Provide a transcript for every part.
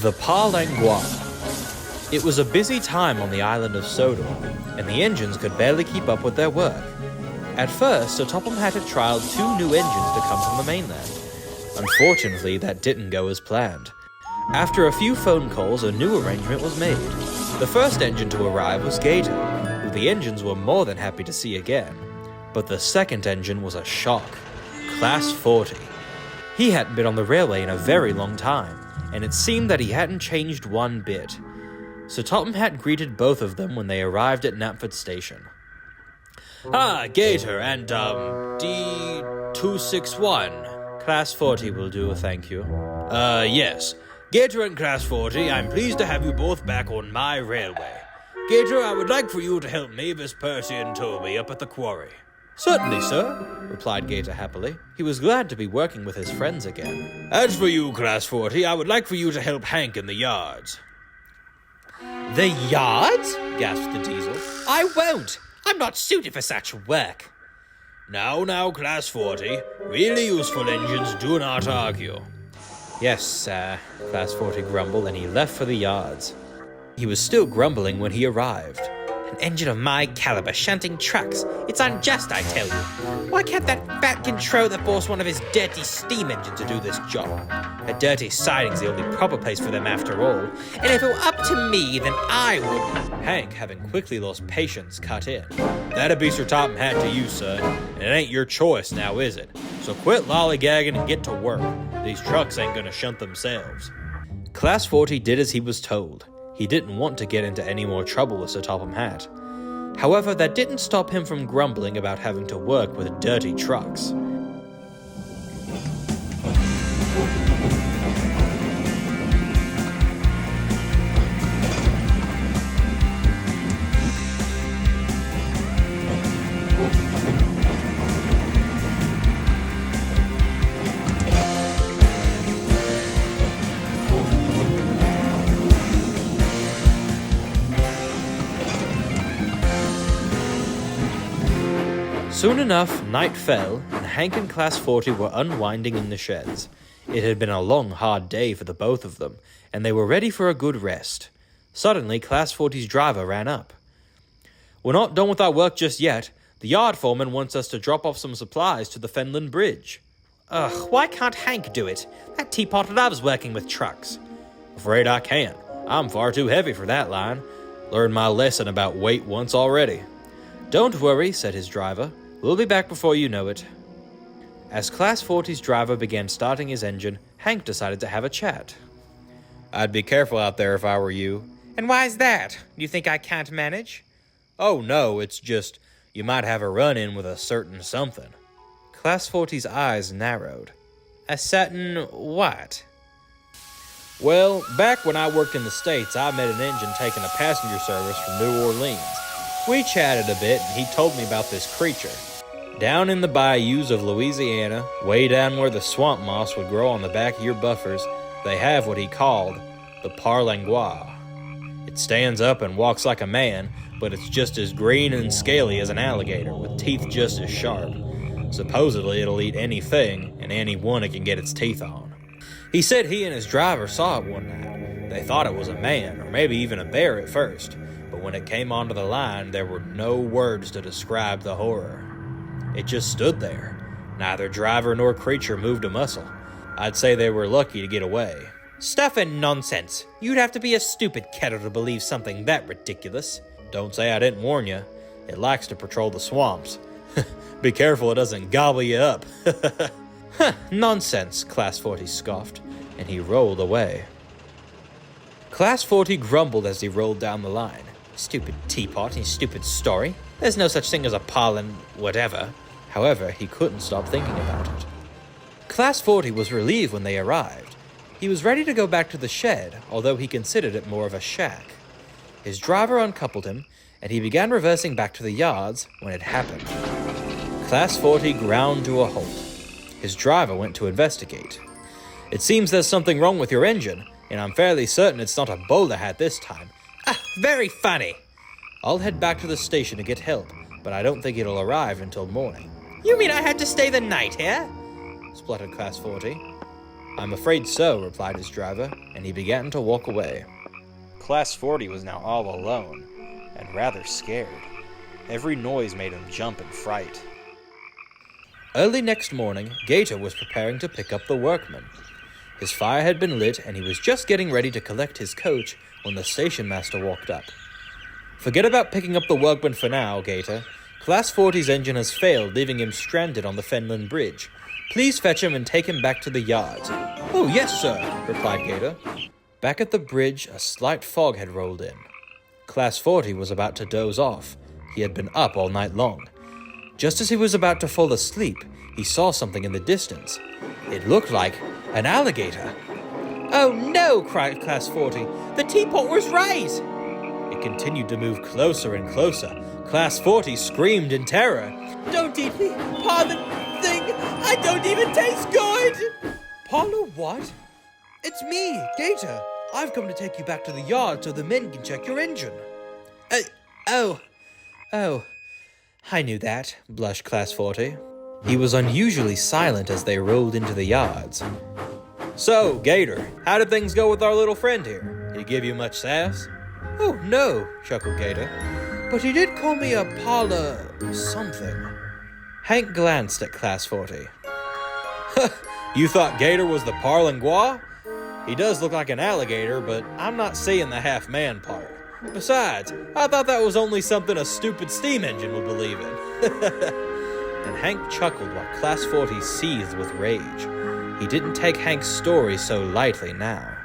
The Par Langlois. It was a busy time on the island of Sodor, and the engines could barely keep up with their work. At first, Sir Topham Hatt had trialled 2 new engines to come from the mainland. Unfortunately, that didn't go as planned. After a few phone calls, a new arrangement was made. The first engine to arrive was Gator, who the engines were more than happy to see again. But the second engine was a shock. Class 40. He hadn't been on the railway in a very long time, and it seemed that he hadn't changed one bit. Sir Topham Hatt greeted both of them when they arrived at Knapford Station. "Ah, Gator and, D261. Class 40 will do, thank you." Yes. Gator and Class 40, I'm pleased to have you both back on my railway. Gator, I would like for you to help Mavis, Percy, and Toby up at the quarry." "Certainly, sir," replied Gator happily. He was glad to be working with his friends again. "As for you, Class 40, I would like for you to help Hank in the yards." "The yards?" gasped the Diesel. "I won't! I'm not suited for such work." Now, Class 40, really useful engines do not argue." "Yes, sir," Class 40 grumbled, and he left for the yards. He was still grumbling when he arrived. "An engine of my caliber shunting trucks. It's unjust, I tell you. Why can't that fat controller force one of his dirty steam engines to do this job? A dirty siding's the only proper place for them after all. And if it were up to me, then I would—" Hank, having quickly lost patience, cut in. "That'd be Sir Topham Hatt to you, sir. And it ain't your choice now, is it? So quit lollygagging and get to work. These trucks ain't gonna shunt themselves." Class 40 did as he was told. He didn't want to get into any more trouble with Sir Topham Hatt. However, that didn't stop him from grumbling about having to work with dirty trucks. Soon enough, night fell, and Hank and Class 40 were unwinding in the sheds. It had been a long, hard day for the both of them, and they were ready for a good rest. Suddenly, Class 40's driver ran up. "We're not done with our work just yet. The yard foreman wants us to drop off some supplies to the Fenland Bridge." "Ugh, why can't Hank do it? That teapot loves working with trucks." "Afraid I can't. I'm far too heavy for that line. Learned my lesson about weight once already." "Don't worry," said his driver. "We'll be back before you know it." As Class 40's driver began starting his engine, Hank decided to have a chat. "I'd be careful out there if I were you." "And why's that? You think I can't manage?" "Oh, no, it's just you might have a run-in with a certain something." Class 40's eyes narrowed. "A certain what?" "Well, back when I worked in the States, I met an engine taking a passenger service from New Orleans. We chatted a bit, and he told me about this creature. Down in the bayous of Louisiana, way down where the swamp moss would grow on the back of your buffers, they have what he called the Par Langlois. It stands up and walks like a man, but it's just as green and scaly as an alligator, with teeth just as sharp. Supposedly it'll eat anything and anyone it can get its teeth on. He said he and his driver saw it one night. They thought it was a man, or maybe even a bear at first, but when it came onto the line, there were no words to describe the horror. It just stood there. Neither driver nor creature moved a muscle. I'd say they were lucky to get away." "Stuff and nonsense. You'd have to be a stupid kettle to believe something that ridiculous." "Don't say I didn't warn you. It likes to patrol the swamps. Be careful it doesn't gobble you up." "Huh, nonsense," Class 40 scoffed, and he rolled away. Class 40 grumbled as he rolled down the line. "Stupid teapot and stupid story. There's no such thing as a pollen whatever." However, he couldn't stop thinking about it. Class 40 was relieved when they arrived. He was ready to go back to the shed, although he considered it more of a shack. His driver uncoupled him, and he began reversing back to the yards when it happened. Class 40 ground to a halt. His driver went to investigate. "It seems there's something wrong with your engine, and I'm fairly certain it's not a bowler hat this time." "Ah, very funny." "I'll head back to the station to get help, but I don't think it'll arrive until morning." "You mean I had to stay the night here?" spluttered Class 40. I'm afraid so, replied his driver, and he began to walk away. Class 40 was now all alone, and rather scared. Every noise made him jump in fright. Early next morning, Gator was preparing to pick up the workmen. His fire had been lit, and he was just getting ready to collect his coach when the station master walked up. Forget about picking up the workmen for now, Gator. Class 40's engine has failed, leaving him stranded on the Fenland Bridge. Please fetch him and take him back to the yards. Oh, yes, sir, replied Gator. Back at the bridge, a slight fog had rolled in. Class 40 was about to doze off. He had been up all night long. Just as he was about to fall asleep, he saw something in the distance. It looked like an alligator. Oh no, cried Class 40. The teapot was right! It continued to move closer and closer. Class 40 screamed in terror. Don't eat me! Parlor thing! I don't even taste good! Parlor what? It's me, Gator. I've come to take you back to the yard so the men can check your engine. Oh, I knew that, blushed Class 40. He was unusually silent as they rolled into the yards. So, Gator, how did things go with our little friend here? Did he give you much sass? Oh, no, chuckled Gator. But he did call me a parlor something. Hank glanced at Class 40. You thought Gator was the parlingua? He does look like an alligator, but I'm not seeing the half-man part. Besides, I thought that was only something a stupid steam engine would believe in. And Hank chuckled while Class 40 seethed with rage. He didn't take Hank's story so lightly now.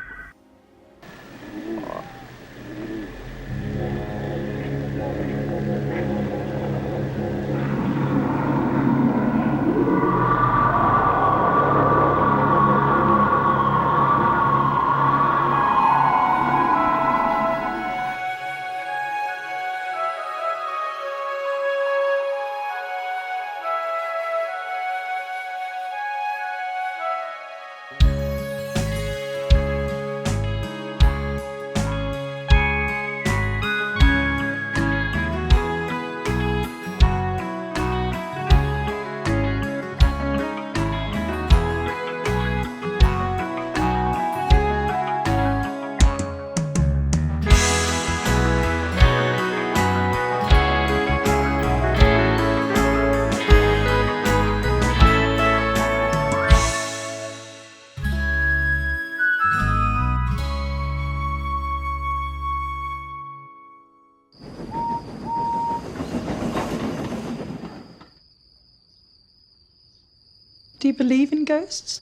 Do you believe in ghosts?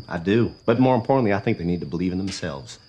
I do. But more importantly, I think they need to believe in themselves.